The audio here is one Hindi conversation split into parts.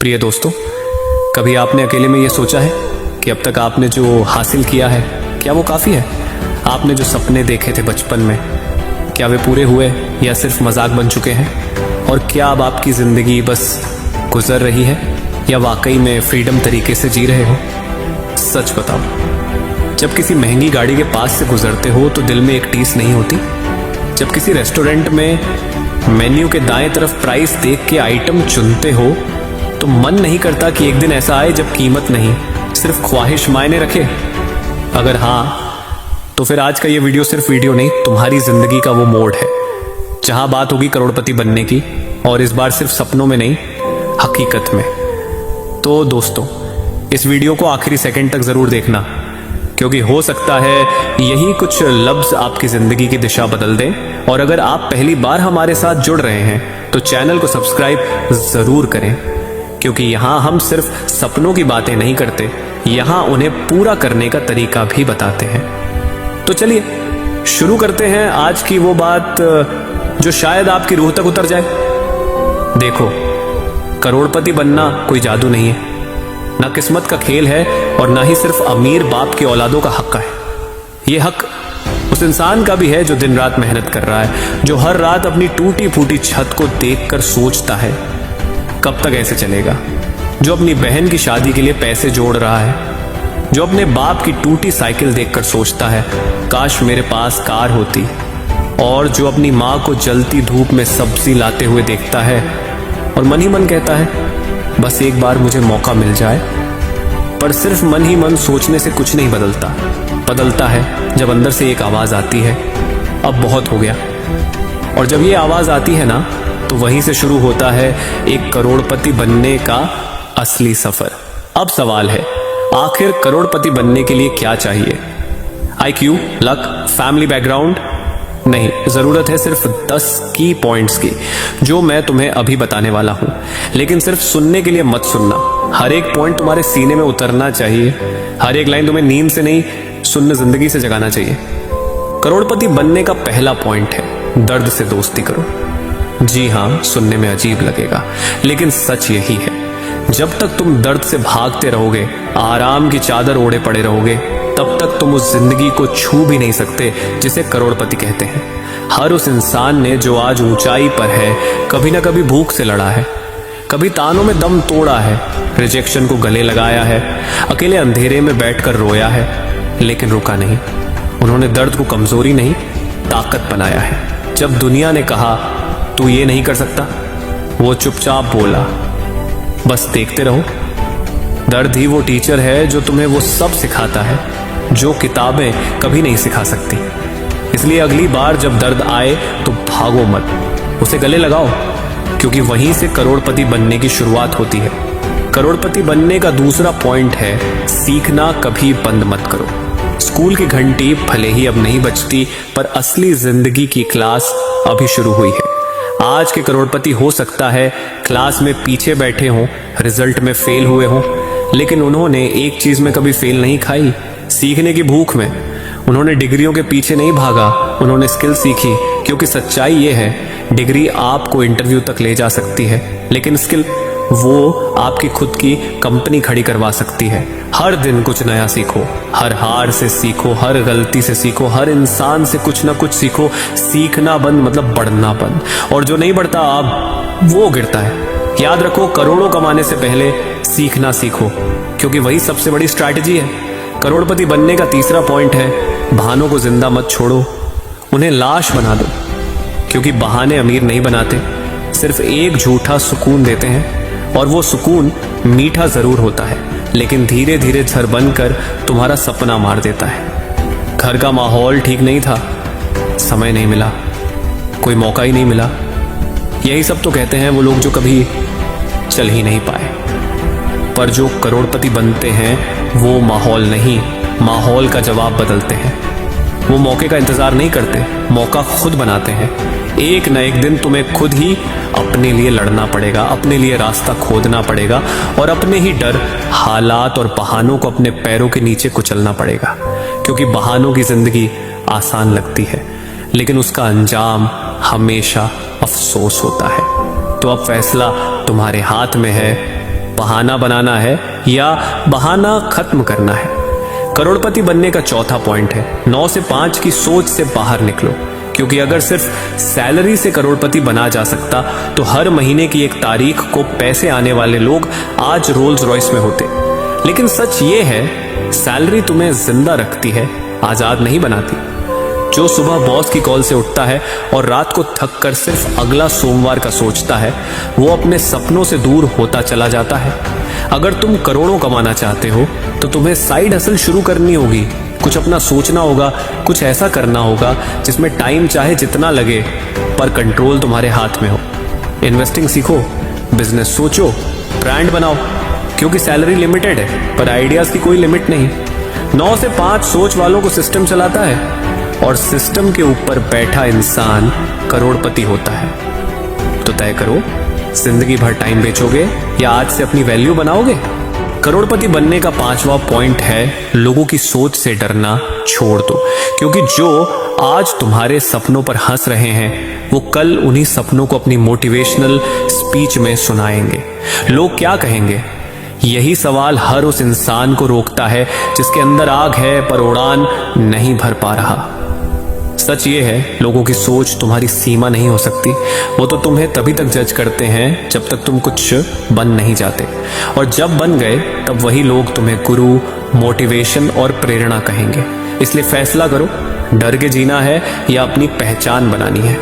प्रिय दोस्तों, कभी आपने अकेले में ये सोचा है कि अब तक आपने जो हासिल किया है क्या वो काफ़ी है? आपने जो सपने देखे थे बचपन में, क्या वे पूरे हुए या सिर्फ मजाक बन चुके हैं? और क्या अब आपकी ज़िंदगी बस गुजर रही है या वाकई में फ्रीडम तरीके से जी रहे हो? सच बताओ, जब किसी महंगी गाड़ी के पास से गुजरते हो तो दिल में एक टीस नहीं होती? जब किसी रेस्टोरेंट में मेन्यू के दाएं तरफ प्राइस देख के आइटम चुनते हो तो मन नहीं करता कि एक दिन ऐसा आए जब कीमत नहीं, सिर्फ ख्वाहिश मायने रखे? अगर हाँ, तो फिर आज का ये वीडियो सिर्फ वीडियो नहीं, तुम्हारी जिंदगी का वो मोड़ है जहां बात होगी करोड़पति बनने की, और इस बार सिर्फ सपनों में नहीं, हकीकत में। तो दोस्तों, इस वीडियो को आखिरी सेकंड तक जरूर देखना, क्योंकि हो सकता है यही कुछ लफ्ज आपकी जिंदगी की दिशा बदल दें। और अगर आप पहली बार हमारे साथ जुड़ रहे हैं तो चैनल को सब्सक्राइब जरूर करें, क्योंकि यहां हम सिर्फ सपनों की बातें नहीं करते, यहां उन्हें पूरा करने का तरीका भी बताते हैं। तो चलिए शुरू करते हैं आज की वो बात जो शायद आपकी रूह तक उतर जाए। देखो, करोड़पति बनना कोई जादू नहीं है, ना किस्मत का खेल है, और ना ही सिर्फ अमीर बाप की औलादों का हक है। ये हक उस इंसान का भी है जो दिन रात मेहनत कर रहा है, जो हर रात अपनी टूटी फूटी छत को देखकर सोचता है कब तक ऐसे चलेगा, जो अपनी बहन की शादी के लिए पैसे जोड़ रहा है, जो अपने बाप की टूटी साइकिल देखकर सोचता है काश मेरे पास कार होती, और जो अपनी माँ को जलती धूप में सब्जी लाते हुए देखता है और मन ही मन कहता है बस एक बार मुझे मौका मिल जाए। पर सिर्फ मन ही मन सोचने से कुछ नहीं बदलता। बदलता है जब अंदर से एक आवाज आती है अब बहुत हो गया। और जब ये आवाज आती है ना, तो वहीं से शुरू होता है एक करोड़पति बनने का असली सफर। अब सवाल है, आखिर करोड़पति बनने के लिए क्या चाहिए? IQ, luck, family background? नहीं, जरूरत है सिर्फ 10 की पॉइंट्स की, जो मैं तुम्हें अभी बताने वाला हूं। लेकिन सिर्फ सुनने के लिए मत सुनना, हर एक पॉइंट तुम्हारे सीने में उतरना चाहिए। हर एक लाइन तुम्हें नींद से नहीं, सुनने जिंदगी से जगाना चाहिए। करोड़पति बनने का पहला पॉइंट है, दर्द से दोस्ती करो। जी हां, सुनने में अजीब लगेगा, लेकिन सच यही है। जब तक तुम दर्द से भागते रहोगे, आराम की चादर ओढ़े पड़े रहोगे, तब तक तुम उस जिंदगी को छू भी नहीं सकते जिसे करोड़पति कहते हैं। हर उस इंसान ने जो आज ऊंचाई पर है, कभी ना कभी भूख से लड़ा है, कभी तानों में दम तोड़ा है, रिजेक्शन को गले लगाया है, अकेले अंधेरे में बैठकर रोया है, लेकिन रुका नहीं। उन्होंने दर्द को कमजोरी नहीं, ताकत बनाया है। जब दुनिया ने कहा तू ये नहीं कर सकता, वो चुपचाप बोला बस देखते रहो। दर्द ही वो टीचर है जो तुम्हें वो सब सिखाता है जो किताबें कभी नहीं सिखा सकती। इसलिए अगली बार जब दर्द आए तो भागो मत, उसे गले लगाओ, क्योंकि वहीं से करोड़पति बनने की शुरुआत होती है। करोड़पति बनने का दूसरा पॉइंट है, सीखना कभी बंद मत करो। स्कूल की घंटी भले ही अब नहीं बजती, पर असली जिंदगी की क्लास अभी शुरू हुई है। आज के करोड़पति हो सकता है क्लास में पीछे बैठे हों, रिजल्ट में फेल हुए हों, लेकिन उन्होंने एक चीज में कभी फेल नहीं खाई, सीखने की भूख में। उन्होंने डिग्रियों के पीछे नहीं भागा, उन्होंने स्किल सीखी, क्योंकि सच्चाई ये है, डिग्री आपको इंटरव्यू तक ले जा सकती है, लेकिन स्किल वो आपकी खुद की कंपनी खड़ी करवा सकती है। हर दिन कुछ नया सीखो, हर हार से सीखो, हर गलती से सीखो, हर इंसान से कुछ ना कुछ सीखो। सीखना बंद मतलब बढ़ना बंद, और जो नहीं बढ़ता अब वो गिरता है। याद रखो, करोड़ों कमाने से पहले सीखना सीखो, क्योंकि वही सबसे बड़ी स्ट्रैटेजी है। करोड़पति बनने का तीसरा पॉइंट है, बहानों को जिंदा मत छोड़ो, उन्हें लाश बना दो, क्योंकि बहाने अमीर नहीं बनाते, सिर्फ एक झूठा सुकून देते हैं, और वो सुकून मीठा जरूर होता है, लेकिन धीरे धीरे झर बनकर तुम्हारा सपना मार देता है। घर का माहौल ठीक नहीं था, समय नहीं मिला, कोई मौका ही नहीं मिला। यही सब तो कहते हैं वो लोग जो कभी चल ही नहीं पाए। पर जो करोड़पति बनते हैं वो माहौल नहीं, माहौल का जवाब बदलते हैं। वो मौके का इंतजार नहीं करते, मौका खुद बनाते हैं। एक न एक दिन तुम्हें खुद ही अपने लिए लड़ना पड़ेगा, अपने लिए रास्ता खोदना पड़ेगा, और अपने ही डर, हालात और बहानों को अपने पैरों के नीचे कुचलना पड़ेगा। क्योंकि बहानों की जिंदगी आसान लगती है, लेकिन उसका अंजाम हमेशा अफसोस होता है। तो अब फैसला तुम्हारे हाथ में है, बहाना बनाना है या बहाना खत्म करना है। करोड़पति बनने का चौथा पॉइंट है 9 से 5 की सोच से बाहर निकलो, क्योंकि अगर सिर्फ सैलरी से करोड़पति बना जा सकता तो हर महीने की एक तारीख को पैसे आने वाले लोग आज रोल्स रॉयस में होते। लेकिन सच ये है, सैलरी तुम्हें जिंदा रखती है, आजाद नहीं बनाती। जो सुबह बॉस की कॉल से उठता है और रात को थक कर सिर्फ अगला सोमवार का सोचता है, वो अपने सपनों से दूर होता चला जाता है। अगर तुम करोड़ों कमाना चाहते हो तो तुम्हें साइड हसल शुरू करनी होगी, कुछ अपना सोचना होगा, कुछ ऐसा करना होगा जिसमें टाइम चाहे जितना लगे पर कंट्रोल तुम्हारे हाथ में हो। इन्वेस्टिंग सीखो, बिजनेस सोचो, ब्रांड बनाओ, क्योंकि सैलरी लिमिटेड है पर आइडियाज की कोई लिमिट नहीं। 9 से 5 सोच वालों को सिस्टम चलाता है और सिस्टम के ऊपर बैठा इंसान करोड़पति होता है। तो तय करो, जिंदगी भर टाइम बेचोगे या आज से अपनी वैल्यू बनाओगे? करोड़पति बनने का 5वां पॉइंट है लोगों की सोच से डरना छोड़ दो, क्योंकि जो आज तुम्हारे सपनों पर हंस रहे हैं वो कल उन्हीं सपनों को अपनी मोटिवेशनल स्पीच में सुनाएंगे। लोग क्या कहेंगे, यही सवाल हर उस इंसान को रोकता है जिसके अंदर आग है पर उड़ान नहीं भर पा रहा। सच ये है, लोगों की सोच तुम्हारी सीमा नहीं हो सकती। वो तो तुम्हें तभी तक जज करते हैं जब तक तुम कुछ बन नहीं जाते, और जब बन गए तब वही लोग तुम्हें गुरु, मोटिवेशन और प्रेरणा कहेंगे। इसलिए फैसला करो, डर के जीना है या अपनी पहचान बनानी है।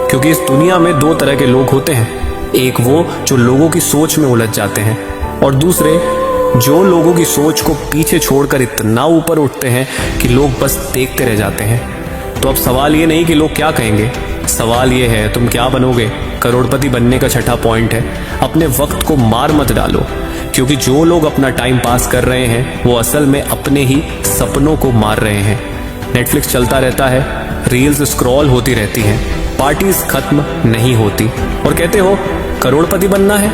क्योंकि इस दुनिया में 2 तरह के लोग होते हैं, एक वो जो लोगों की सोच में उलझ जाते हैं और दूसरे जो लोगों की सोच को पीछे छोड़कर इतना ऊपर उठते हैं कि लोग बस देखते रह जाते हैं। तो अब सवाल ये नहीं कि लोग क्या कहेंगे, सवाल ये है तुम क्या बनोगे। करोड़पति बनने का 6ठा पॉइंट है अपने वक्त को मार मत डालो, क्योंकि जो लोग अपना टाइम पास कर रहे हैं वो असल में अपने ही सपनों को मार रहे हैं। नेटफ्लिक्स चलता रहता है, रील्स स्क्रॉल होती रहती हैं, पार्टीज खत्म नहीं होती और कहते हो करोड़पति बनना है।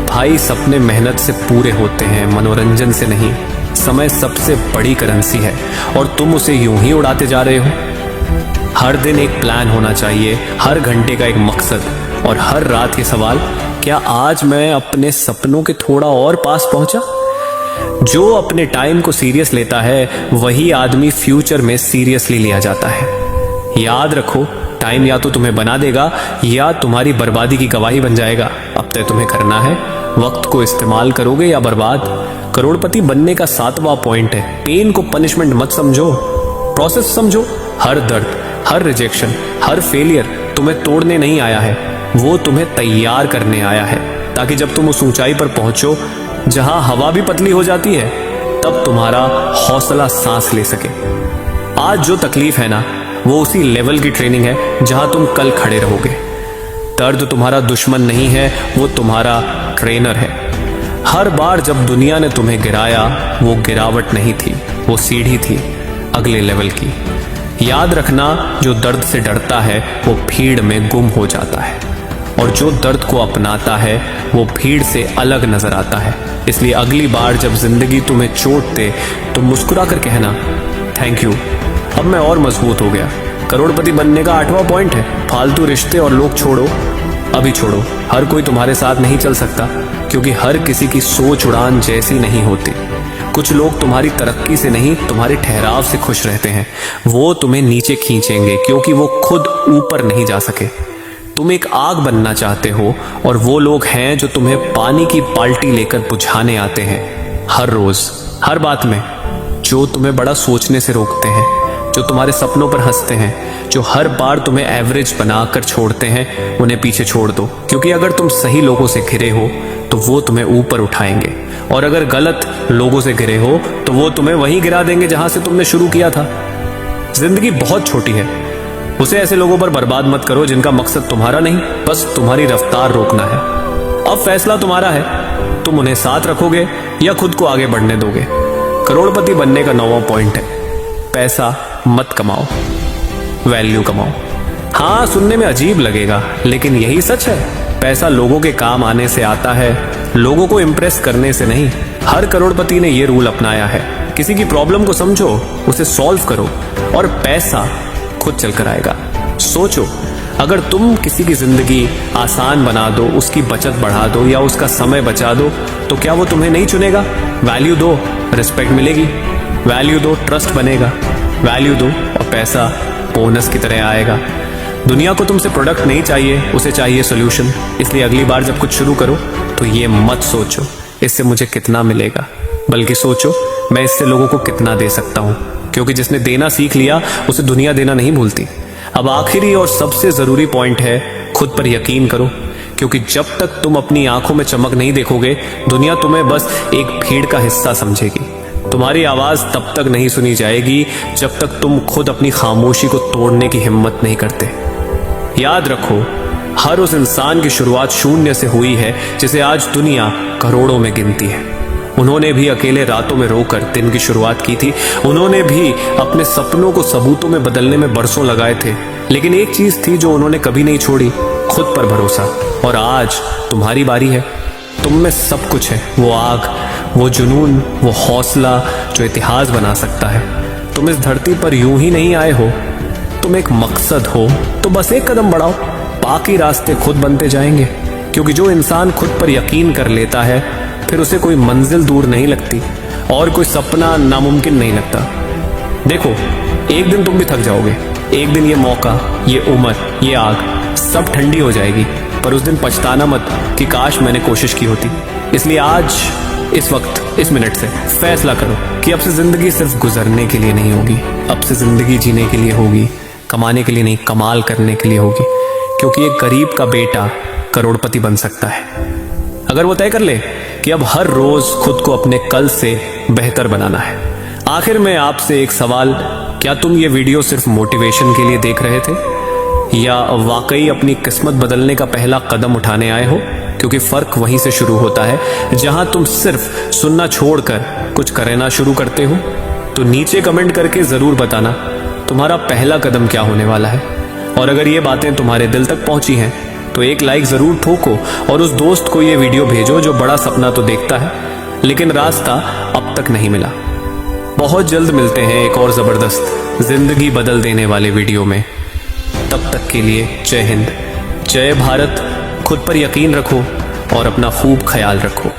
भाई, सपने मेहनत से पूरे होते हैं, मनोरंजन से नहीं। समय सबसे बड़ी करेंसी है और तुम उसे यूं ही उड़ाते जा रहे हो। हर दिन एक प्लान होना चाहिए, हर घंटे का एक मकसद और हर रात के सवाल, क्या आज मैं अपने सपनों के थोड़ा और पास पहुंचा? जो अपने टाइम को सीरियस लेता है वही आदमी फ्यूचर में सीरियसली लिया जाता है। याद रखो, टाइम या तो तुम्हें बना देगा या तुम्हारी बर्बादी की गवाही बन जाएगा। अब तक तुम्हें करना है, वक्त को इस्तेमाल करोगे या बर्बाद। करोड़पति बनने का 7वां पॉइंट है पेन को पनिशमेंट मत समझो, प्रोसेस समझो। हर दर्द, हर रिजेक्शन, हर फेलियर तुम्हें तोड़ने नहीं आया है, वो तुम्हें तैयार करने आया है, ताकि जब तुम उस ऊंचाई पर पहुंचो जहां हवा भी पतली हो जाती है तब तुम्हारा हौसला सांस ले सके। आज जो तकलीफ है ना, वो उसी लेवल की ट्रेनिंग है जहां तुम कल खड़े रहोगे। दर्द तुम्हारा दुश्मन नहीं है, वो तुम्हारा ट्रेनर है। हर बार जब दुनिया ने तुम्हें गिराया वो गिरावट नहीं थी, वो सीढ़ी थी अगले लेवल की। याद रखना, जो दर्द से डरता है वो भीड़ में गुम हो जाता है और जो दर्द को अपनाता है वो भीड़ से अलग नजर आता है। इसलिए अगली बार जब जिंदगी तुम्हें चोट दे तो मुस्कुरा कर कहना, थैंक यू, अब मैं और मजबूत हो गया। करोड़पति बनने का 8वां पॉइंट है फालतू रिश्ते और लोग छोड़ो, अभी छोड़ो। हर कोई तुम्हारे साथ नहीं चल सकता, क्योंकि हर किसी की सोच उड़ान जैसी नहीं होती। कुछ लोग तुम्हारी तरक्की से नहीं, तुम्हारे ठहराव से खुश रहते हैं। वो तुम्हें नीचे खींचेंगे क्योंकि वो खुद ऊपर नहीं जा सके। तुम एक आग बनना चाहते हो और वो लोग हैं जो तुम्हें पानी की बाल्टी लेकर बुझाने आते हैं, हर रोज, हर बात में। जो तुम्हें बड़ा सोचने से रोकते हैं, जो तुम्हारे सपनों पर हंसते हैं, जो हर बार तुम्हें एवरेज बनाकर छोड़ते हैं, उन्हें पीछे छोड़ दो। क्योंकि अगर तुम सही लोगों से घिरे हो तो वो तुम्हें ऊपर उठाएंगे, और अगर गलत लोगों से घिरे हो तो वो तुम्हें वहीं गिरा देंगे जहां से तुमने शुरू किया था। जिंदगी बहुत छोटी है, उसे ऐसे लोगों पर बर्बाद मत करो जिनका मकसद तुम्हारा नहीं, बस तुम्हारी रफ्तार रोकना है। अब फैसला तुम्हारा है, तुम उन्हें साथ रखोगे या खुद को आगे बढ़ने दोगे। करोड़पति बनने का 9वां पॉइंट है पैसा मत कमाओ, वैल्यू कमाओ। हाँ, सुनने में अजीब लगेगा लेकिन यही सच है। पैसा लोगों के काम आने से आता है, लोगों को इंप्रेस करने से नहीं। हर करोड़पति ने यह रूल अपनाया है, किसी की प्रॉब्लम को समझो, उसे सॉल्व करो और पैसा खुद चलकर आएगा। सोचो, अगर तुम किसी की जिंदगी आसान बना दो, उसकी बचत बढ़ा दो या उसका समय बचा दो, तो क्या वो तुम्हें नहीं चुनेगा? वैल्यू दो, रिस्पेक्ट मिलेगी। वैल्यू दो, ट्रस्ट बनेगा। वैल्यू दो और पैसा बोनस की तरह आएगा। दुनिया को तुमसे प्रोडक्ट नहीं चाहिए, उसे चाहिए सोल्यूशन। इसलिए अगली बार जब कुछ शुरू करो तो ये मत सोचो इससे मुझे कितना मिलेगा, बल्कि सोचो मैं इससे लोगों को कितना दे सकता हूं, क्योंकि जिसने देना सीख लिया उसे दुनिया देना नहीं भूलती। अब आखिरी और सबसे जरूरी पॉइंट है, खुद पर यकीन करो, क्योंकि जब तक तुम अपनी आंखों में चमक नहीं देखोगे, दुनिया तुम्हें बस एक भीड़ का हिस्सा समझेगी। तुम्हारी आवाज तब तक नहीं सुनी जाएगी जब तक तुम खुद अपनी खामोशी को तोड़ने की हिम्मत नहीं करते। याद रखो, हर उस इंसान की शुरुआत शून्य से हुई है जिसे आज दुनिया करोड़ों में गिनती है। उन्होंने भी अकेले रातों में रोकर दिन की शुरुआत की थी। उन्होंने भी अपने सपनों को सबूतों में बदलने में बरसों लगाए थे, लेकिन एक चीज थी जो उन्होंने कभी नहीं छोड़ी, खुद पर भरोसा। और आज तुम्हारी बारी है। तुम में सब कुछ है, वो आग, वो जुनून, वो हौसला जो इतिहास बना सकता है। तुम इस धरती पर यूं ही नहीं आए हो, तुम एक मकसद हो। तो बस एक कदम बढ़ाओ, बाकी रास्ते खुद बनते जाएंगे। क्योंकि जो इंसान खुद पर यकीन कर लेता है, फिर उसे कोई मंजिल दूर नहीं लगती और कोई सपना नामुमकिन नहीं लगता। देखो, एक दिन तुम भी थक जाओगे, एक दिन ये मौका, ये उम्र, ये आग सब ठंडी हो जाएगी, पर उस दिन पछताना मत कि काश मैंने कोशिश की होती। इसलिए आज, इस वक्त, इस मिनट से फैसला करो कि अब से जिंदगी सिर्फ गुजरने के लिए नहीं होगी, अब से जिंदगी जीने के लिए होगी, कमाने के लिए नहीं, कमाल करने के लिए होगी। क्योंकि एक गरीब का बेटा करोड़पति बन सकता है अगर वो तय कर ले कि अब हर रोज खुद को अपने कल से बेहतर बनाना है। आखिर में आपसे एक सवाल, क्या तुम ये वीडियो सिर्फ मोटिवेशन के लिए देख रहे थे या वाकई अपनी किस्मत बदलने का पहला कदम उठाने आए हो? क्योंकि फर्क वहीं से शुरू होता है जहां तुम सिर्फ सुनना छोड़कर कुछ करना शुरू करते हो। तो नीचे कमेंट करके जरूर बताना तुम्हारा पहला कदम क्या होने वाला है। और अगर ये बातें तुम्हारे दिल तक पहुंची हैं तो एक लाइक जरूर ठोको और उस दोस्त को ये वीडियो भेजो जो बड़ा सपना तो देखता है लेकिन रास्ता अब तक नहीं मिला। बहुत जल्द मिलते हैं एक और जबरदस्त जिंदगी बदल देने वाले वीडियो में। तब तक के लिए जय हिंद, जय भारत। खुद पर यकीन रखो और अपना खूब ख्याल रखो।